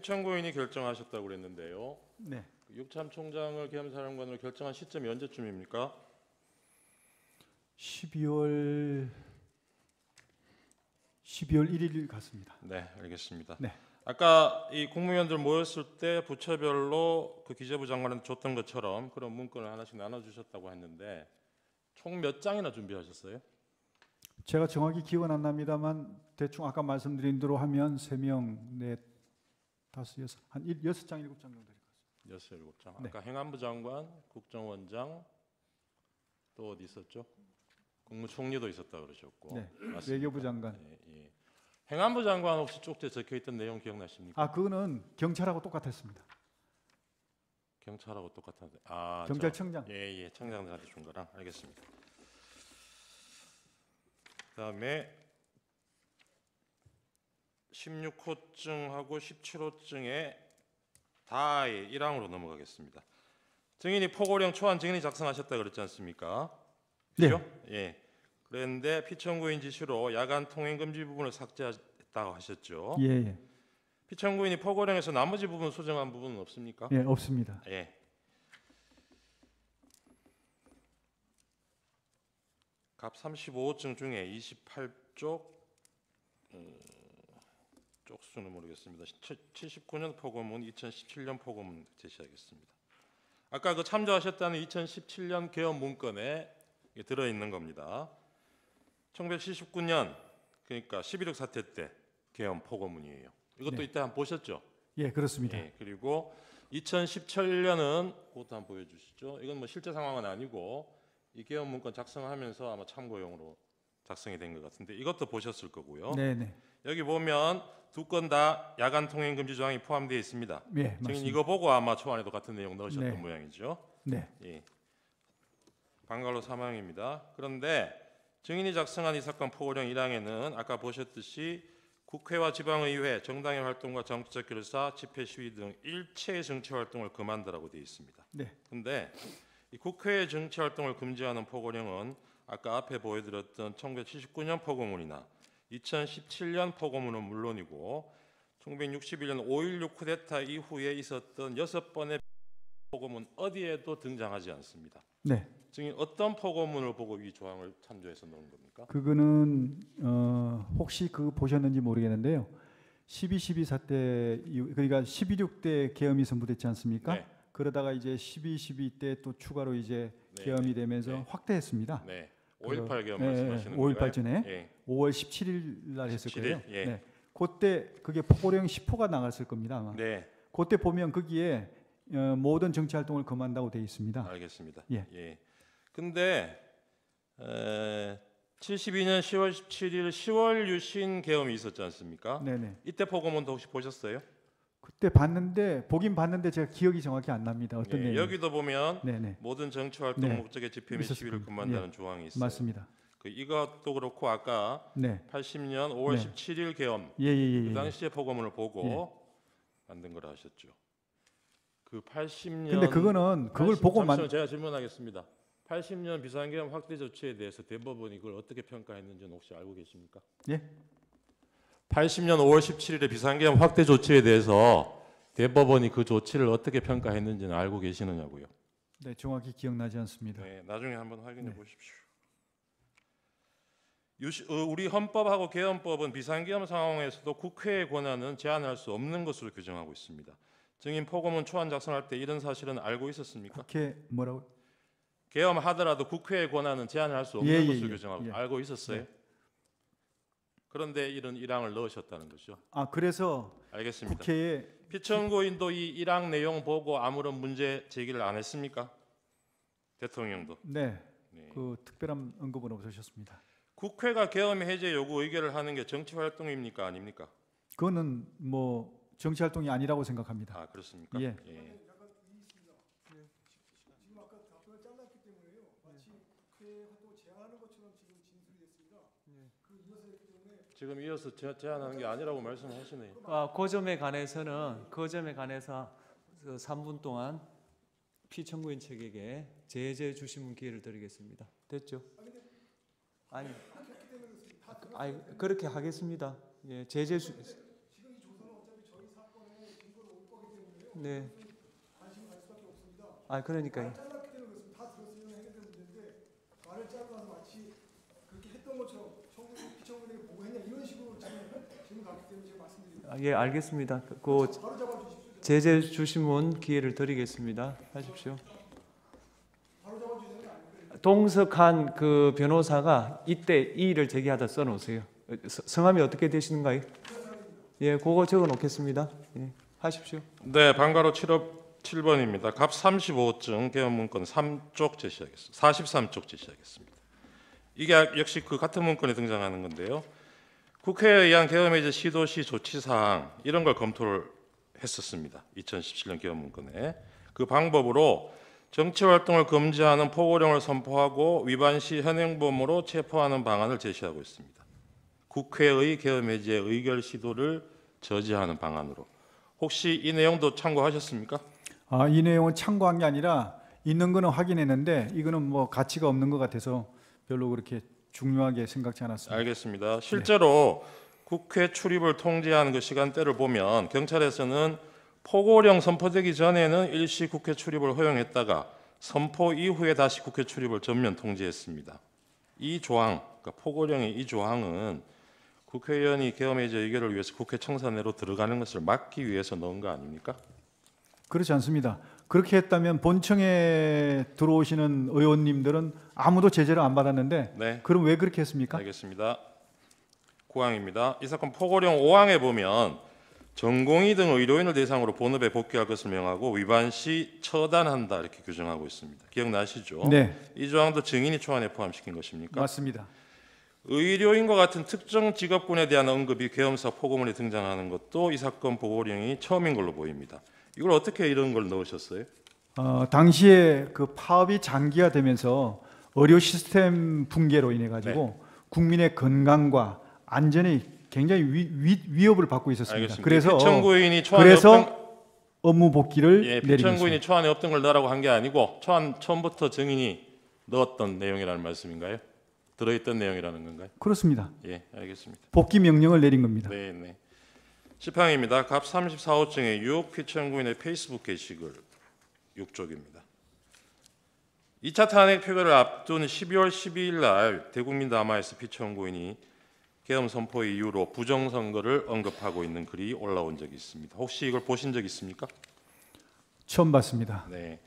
피청구인이 결정하셨다고 그랬는데요. 네. 육참 총장을 계엄사령관으로 결정한 시점이 언제쯤입니까? 12월 1일 같습니다. 네, 알겠습니다. 네. 아까 이 국무위원들 모였을 때 부처별로 그 기재부 장관한테 줬던 것처럼 그런 문건을 하나씩 나눠주셨다고 했는데 총 몇 장이나 준비하셨어요? 제가 정확히 기억은 안 납니다만 대충 아까 말씀드린 대로 하면 3명, 4, 5, 6, 한 6장, 7장 정도 될 것 같습니다. 6, 7장. 네. 아까 행안부 장관, 국정원장 또 어디 있었죠? 국무총리도 있었다 그러셨고. 네. 맞습니까? 외교부 장관. 예, 예. 행안부 장관 혹시 쪽지에 적혀있던 내용 기억나십니까? 아, 그거는 경찰하고 똑같았습니다. 경찰하고 똑같은데. 아, 경찰청장. 예, 청장한테 준 거랑 알겠습니다. 그다음에 16호증하고 17호증에 다 1항으로 넘어가겠습니다. 증인이 포고령 초안 증인이 작성하셨다 그랬지 않습니까? 그렇죠? 네. 예. 그런데 피청구인 지시로 야간 통행 금지 부분을 삭제했다고 하셨죠? 예, 예. 피청구인이 포고령에서 나머지 부분 수정한 부분은 없습니까? 예, 없습니다. 예. 갑 35호증 중에 28쪽 쪽수는 모르겠습니다. 79년 포고문, 2017년 포고문 제시하겠습니다. 아까 그 참조하셨다는 2017년 개헌 문건에 들어 있는 겁니다. 1979년 그러니까 11.6 사태 때 개헌 포고문이에요. 이것도 네. 이때 한번 보셨죠? 예, 그렇습니다. 예, 그리고 2017년은 그것도 한번 보여주시죠. 이건 뭐 실제 상황은 아니고 이 개헌 문건 작성하면서 아마 참고용으로 작성이 된 것 같은데 이것도 보셨을 거고요. 네, 네. 여기 보면 두 건 다 야간 통행 금지 조항이 포함되어 있습니다. 예, 지금 맞습니다. 이거 보고 아마 초안에도 같은 내용 넣으셨던 네. 모양이죠. 네. 예. 방갈로 사망입니다. 그런데 증인이 작성한 이 사건 포고령 1항에는 아까 보셨듯이 국회와 지방의회, 정당의 활동과 정치적 결사, 집회 시위 등 일체의 정치 활동을 금한다라고 되어 있습니다. 네. 그런데 이 국회의 정치 활동을 금지하는 포고령은 아까 앞에 보여드렸던 1979년 포고문이나 2017년 포고문은 물론이고 1961년 5.16 쿠데타 이후에 있었던 6번의 포고문 어디에도 등장하지 않습니다. 네. 증인 어떤 포고문을 보고 이 조항을 참조해서 넣은 겁니까? 그거는 혹시 그거 보셨는지 모르겠는데요. 12.12 사태 이후, 그러니까 12.6 때 계엄이 선포됐지 않습니까? 네. 그러다가 이제 12.12 때 또 추가로 이제 네, 계엄이 되면서 네. 확대했습니다. 네. 5.18 계엄 네, 말씀하시는 5.18 거예요? 전에 예. 5월 17일 날 했을 17일? 거예요. 예. 네. 그때 그게 포고령 10호가 나갔을 겁니다. 아마. 네. 그때 보면 거기에 모든 정치 활동을 금한다고 되어 있습니다. 알겠습니다. 예. 예. 근데 72년 10월 17일 10월 유신 계엄이 있었지 않습니까? 네네. 이때 포고문도 혹시 보셨어요? 그때 보긴 봤는데 제가 기억이 정확히 안 납니다. 어떤 예, 내용? 여기도 보면 네네. 모든 정치 활동 네. 목적의 집회 및 있었을 시위를 겁니다. 금한다는 조항이 있어요. 맞습니다. 그 이것도 그렇고 아까 네. 80년 5월 네. 17일 계엄 예. 그 당시에 포고문을 보고 만든 거라 하셨죠. 그 80년 근데 그거는 그걸 보고 잠시만 제가 질문하겠습니다. 80년 비상계엄 확대 조치에 대해서 대법원이 그걸 어떻게 평가했는지는 혹시 알고 계십니까? 예? 80년 5월 17일의 비상계엄 확대 조치에 대해서 대법원이 그 조치를 어떻게 평가했는지는 알고 계시느냐고요. 네, 정확히 기억나지 않습니다. 네, 나중에 한번 확인해 네. 보십시오. 우리 헌법하고 개헌법은 비상계엄 상황에서도 국회의 권한은 제한할 수 없는 것으로 규정하고 있습니다. 증인 포고문 초안 작성할 때 이런 사실은 알고 있었습니까? 국회 뭐라고? 계엄하더라도 국회의 권한은 제한할 수 없는 것으로 규정하고 알고 있었어요? 네. 그런데 이런 1항을 넣으셨다는 거죠. 아, 그래서 알겠습니다. 국회에 피청구인도 이 1항 내용 보고 아무런 문제 제기를 안 했습니까? 대통령도. 네, 네. 그 특별한 언급은 없으셨습니다. 국회가 계엄 해제 요구 의결을 하는 게 정치 활동입니까 아닙니까? 그거는 뭐 정치 활동이 아니라고 생각합니다. 아 그렇습니까? 예. 지금 이어서 제안하는 게 아니라고 말씀하시네요. 그 점에 관해서 그 3분 동안 피청구인 측에게 제재 주시문 기회를 드리겠습니다. 됐죠? 아니 그렇게 하겠습니다. 예, 제재 주. 네. 아 그러니까요. 말을 짜고 나서 마치 그렇게 했던 것처럼 피청구인에게 보고했냐 이런 식으로 질문 갔기 때문에 제가 말씀드립니다. 예, 알겠습니다. 그 바로 잡아주십시오. 제재 주시문 기회를 드리겠습니다. 하십시오. 바로 잡아주시는 거 아니고요. 동석한 그 변호사가 이때 이의를 제기하다 써놓으세요. 성함이 어떻게 되시는가요? 예, 그거 적어놓겠습니다. 예, 하십시오. 네, 방가로 7번입니다. 갑 35증 개헌 문건 3쪽 제시하겠습니다. 43쪽 제시하겠습니다. 이게 역시 그 같은 문건에 등장하는 건데요. 국회에 의한 계엄 해제 시도시 조치 사항 이런 걸 검토를 했었습니다. 2017년 계엄 문건에 그 방법으로 정치 활동을 금지하는 포고령을 선포하고 위반 시 현행범으로 체포하는 방안을 제시하고 있습니다. 국회의 계엄 해제 의결 시도를 저지하는 방안으로. 혹시 이 내용도 참고하셨습니까? 이 내용은 참고한 게 아니라 있는 거는 확인했는데 이거는 뭐 가치가 없는 것 같아서 별로 그렇게 중요하게 생각지 않았습니다. 알겠습니다. 실제로 국회 출입을 통제하는 그 시간대를 보면 경찰에서는 포고령 선포되기 전에는 일시 국회 출입을 허용했다가 선포 이후에 다시 국회 출입을 전면 통제했습니다. 이 조항, 그러니까 포고령의 이 조항은 국회의원이 계엄 해제 의결을 위해서 국회 청사내로 들어가는 것을 막기 위해서 넣은 거 아닙니까? 그렇지 않습니다. 그렇게 했다면 본청에 들어오시는 의원님들은 아무도 제재를 안 받았는데 네. 그럼 왜 그렇게 했습니까? 알겠습니다. 9항입니다. 이 사건 포고령 5항에 보면 전공의 등 의료인을 대상으로 본업에 복귀할 것을 명하고 위반 시 처단한다 이렇게 규정하고 있습니다. 기억나시죠? 네, 이 조항도 증인이 초안에 포함시킨 것입니까? 맞습니다. 의료인과 같은 특정 직업군에 대한 언급이 계엄사 포고문에 등장하는 것도 이 사건 포고령이 처음인 걸로 보입니다. 이걸 어떻게 이런 걸 넣으셨어요? 당시에 그 파업이 장기화되면서 의료 시스템 붕괴로 인해 가지고 국민의 건강과 안전에 굉장히 위협을 받고 있었습니다. 알겠습니다. 그래서 피청구인이 초안에 없던 업무 복귀를 예, 내린 피청구인이 것입니다. 초안에 없던 걸 넣으라고 한 게 아니고 초안 처음부터 증인이 넣었던 내용이라는 말씀인가요? 들어있던 내용이라는 건가요? 그렇습니다. 예, 알겠습니다. 복귀 명령을 내린 겁니다. 네, 네. 10항입니다. 갑 34호증의 유혹 피청구인의 페이스북 게시글 6쪽입니다. 2차 탄핵 표결을 앞둔 12월 12일 날 대국민 담화에서 피청구인이 계엄 선포 이후로 부정선거를 언급하고 있는 글이 올라온 적이 있습니다. 혹시 이걸 보신 적 있습니까? 처음 봤습니다. 네.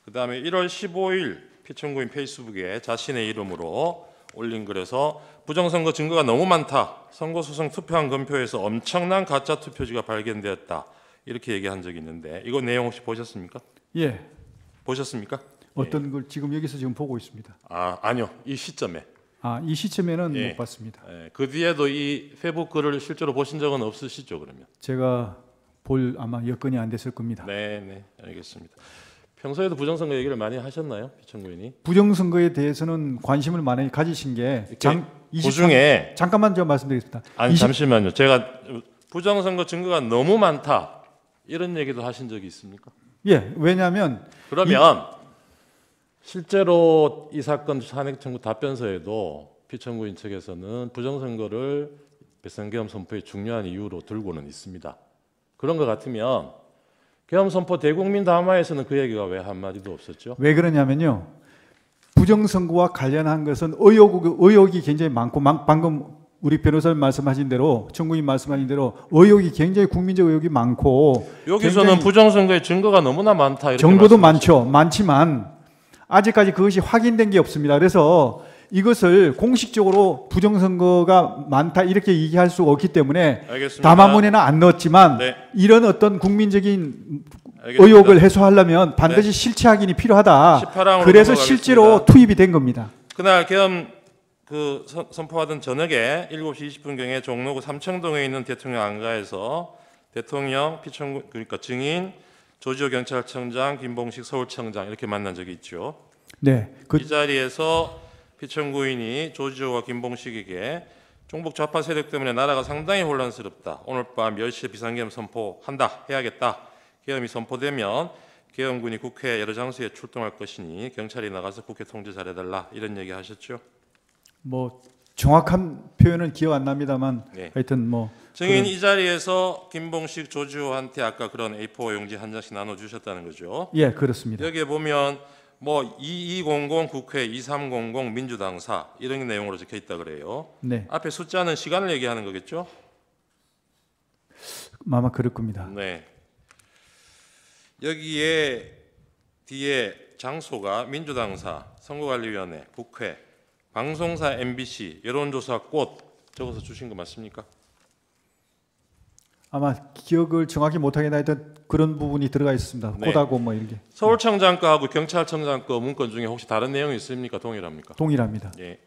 그다음에 1월 15일 피청구인 페이스북에 자신의 이름으로 올린 글에서 부정선거 증거가 너무 많다. 선거소송 투표한 검표에서 엄청난 가짜 투표지가 발견되었다. 이렇게 얘기한 적이 있는데 이거 내용 혹시 보셨습니까? 예, 보셨습니까? 어떤 걸 지금 여기서 지금 보고 있습니다. 아니요. 이 시점에. 이 시점에는 예. 못 봤습니다. 예, 그 뒤에도 이 페북 글을 실제로 보신 적은 없으시죠, 그러면? 제가 볼 아마 여건이 안 됐을 겁니다. 네, 네. 알겠습니다. 평소에도 부정선거 얘기를 많이 하셨나요, 피청구인이? 부정선거에 대해서는 관심을 많이 가지신 게 그중에 잠깐만 제가 말씀드리겠습니다. 잠시만요. 제가 부정선거 증거가 너무 많다 이런 얘기도 하신 적이 있습니까? 예, 왜냐하면 그러면 실제로 이 사건 탄핵 청구 답변서에도 피청구인 측에서는 부정선거를 배선계엄 선포의 중요한 이유로 들고는 있습니다. 그런 것 같으면 계엄 선포 대국민 담화에서는 그 얘기가 왜 한마디도 없었죠? 왜 그러냐면요. 부정선거와 관련한 것은 의혹이 굉장히 많고 방금 우리 변호사님 말씀하신 대로 청구인 말씀하신 대로 의혹이 굉장히 국민적 의혹이 많고 여기서는 부정선거의 증거가 너무나 많다 이렇게 정보도 말씀하셨죠. 많지만 아직까지 그것이 확인된 게 없습니다. 그래서 이것을 공식적으로 부정선거가 많다 이렇게 얘기할 수 없기 때문에 알겠습니다. 담화문에는 안 넣었지만 네. 이런 어떤 국민적인 알겠습니다. 의혹을 해소하려면 반드시 실체 확인이 필요하다. 18항으로 그래서 넘어가겠습니다. 실제로 투입이 된 겁니다. 그날 계엄 선포하던 저녁에 7시 20분경에 종로구 삼청동에 있는 대통령 안가에서 대통령, 피청구 그러니까 증인, 조지호 경찰청장, 김봉식 서울청장 이렇게 만난 적이 있죠. 네, 이 자리에서 피청구인이 조지호와 김봉식에게 종북 좌파 세력 때문에 나라가 상당히 혼란스럽다. 오늘 밤 10시에 비상계엄 선포한다. 해야겠다. 계엄이 선포되면 계엄군이 국회 여러 장소에 출동할 것이니 경찰이 나가서 국회 통제 잘해달라. 이런 얘기 하셨죠? 뭐 정확한 표현은 기억 안 납니다만 네. 하여튼 뭐 증인 이 자리에서 김봉식 조주호한테 아까 그런 A4 용지 한 장씩 나눠 주셨다는 거죠. 예, 그렇습니다. 여기에 보면 뭐 2200 국회 2300 민주당사 이런 내용으로 적혀 있다 그래요. 네, 앞에 숫자는 시간을 얘기하는 거겠죠? 아마 그럴 겁니다. 네. 여기에 뒤에 장소가 민주당사, 선거관리위원회, 국회, 방송사 MBC, 여론조사 꽃 적어서 주신 거 맞습니까? 아마 기억을 정확히 못하겠나 하여튼 그런 부분이 들어가 있습니다. 네. 꽃하고 뭐 이렇게 서울청장 거하고 경찰청장 거 문건 중에 혹시 다른 내용이 있습니까? 동일합니까? 동일합니다. 예.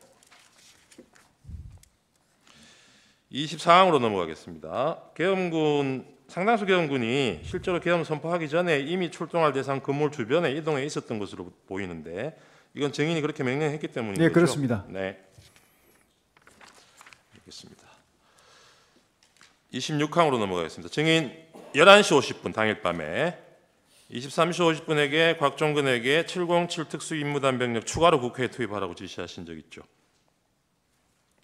24항으로 넘어가겠습니다. 계엄군 상당수 계엄군이 실제로 계엄 선포하기 전에 이미 출동할 대상 건물 주변에 이동해 있었던 것으로 보이는데 이건 증인이 그렇게 명령했기 때문인 네, 거죠? 그렇습니다. 네. 알겠습니다. 26항으로 넘어가겠습니다. 증인 11시 50분 당일 밤에 23시 50분에게 곽종근에게 707 특수임무단병력 추가로 국회에 투입하라고 지시하신 적 있죠?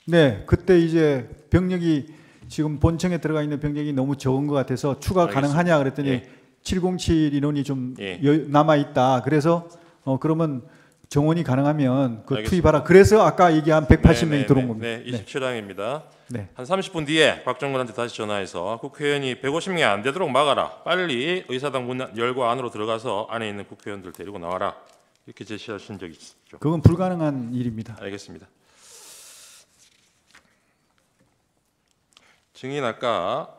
네, 그때 이제 병력이 지금 본청에 들어가 있는 병력이 너무 적은 것 같아서 추가 알겠습니다. 가능하냐 그랬더니 예. 707 인원이 좀 예. 남아 있다. 그래서 그러면 정원이 가능하면 그 알겠습니다. 투입하라. 그래서 아까 얘기한 180명이 들어온 겁니다. 네, 27항입니다. 네. 한 30분 뒤에 곽종근한테 다시 전화해서 국회의원이 150명이 안 되도록 막아라. 빨리 의사당 문 열고 안으로 들어가서 안에 있는 국회의원들 데리고 나와라. 이렇게 제시하신 적이 있죠. 그건 불가능한 일입니다. 알겠습니다. 증인 아까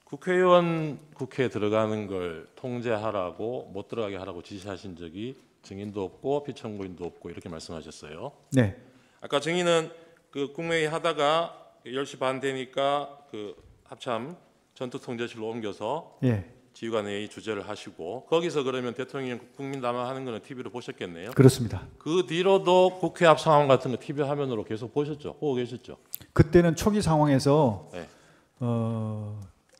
국회의원 국회에 들어가는 걸 통제하라고 못 들어가게 하라고 지시하신 적이 증인도 없고 피청구인도 없고 이렇게 말씀하셨어요. 네. 아까 증인은 그 국무회의 하다가 10시 반 되니까 그 합참 전투통제실로 옮겨서 예. 지휘관회의 주재를 하시고 거기서 그러면 대통령 국민 담화하는 거는 TV로 보셨겠네요. 그렇습니다. 그 뒤로도 국회 앞 상황 같은 거 TV 화면으로 계속 보셨죠? 보고 계셨죠? 그때는 초기 상황에서 네.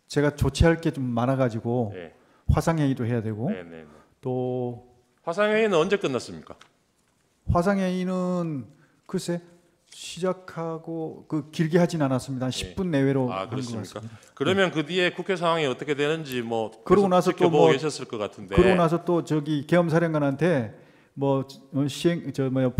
제가 조치할 게 좀 많아가지고 네. 화상회의도 해야 되고 네, 네, 네. 또 화상회의는 언제 끝났습니까? 화상회의는 글쎄 시작하고 그 길게 하진 않았습니다. 한 10분 내외로 아, 한 것 그렇습니까? 같습니다. 그러면 그 뒤에 국회 상황이 어떻게 되는지 뭐 그러고 계속 나서 또 지켜보고 뭐 계셨을 것 같은데. 그러고 나서 또 저기 계엄사령관한테 뭐 시행 저 뭐야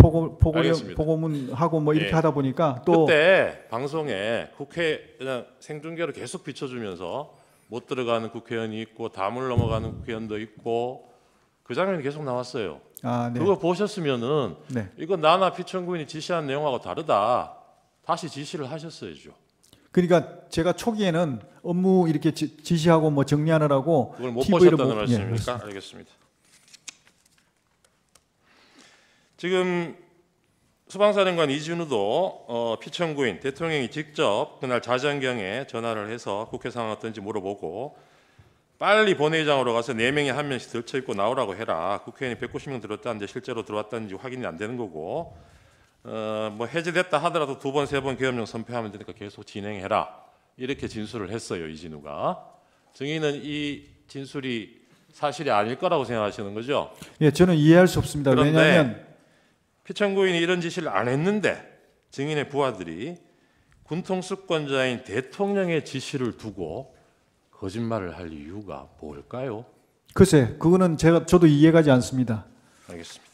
알겠습니다. 포고문 하고 뭐 이렇게 예. 하다 보니까 또 그때 방송에 국회 그냥 생중계로 계속 비춰주면서 못 들어가는 국회의원이 있고 담을 넘어가는 국회의원도 있고 그 장면이 계속 나왔어요. 네. 그거 보셨으면은 네. 이거 나나 피청구인이 지시한 내용하고 다르다. 다시 지시를 하셨어야죠. 그러니까 제가 초기에는 업무 이렇게 지시하고 뭐 정리하느라고 그걸 못 TV를 보셨다는 예, 말씀입니까? 그렇습니다. 알겠습니다. 지금 수방사령관 이진우도 피청구인 대통령이 직접 그날 자정경에 전화를 해서 국회 상황 어떤지 물어보고 빨리 본회의장으로 가서 4명이 한 명씩 들쳐 입고 나오라고 해라. 국회의원이 190명 들었다는데 실제로 들어왔다는지 확인이 안 되는 거고 뭐 해제됐다 하더라도 2번, 3번 계엄령 선포하면 되니까 계속 진행해라. 이렇게 진술을 했어요. 이진우가. 증인은 이 진술이 사실이 아닐 거라고 생각하시는 거죠? 예, 저는 이해할 수 없습니다. 그런데 왜냐하면 피청구인이 이런 지시를 안 했는데 증인의 부하들이 군통수권자인 대통령의 지시를 두고 거짓말을 할 이유가 뭘까요? 글쎄 그거는 저도 이해가지 않습니다. 알겠습니다.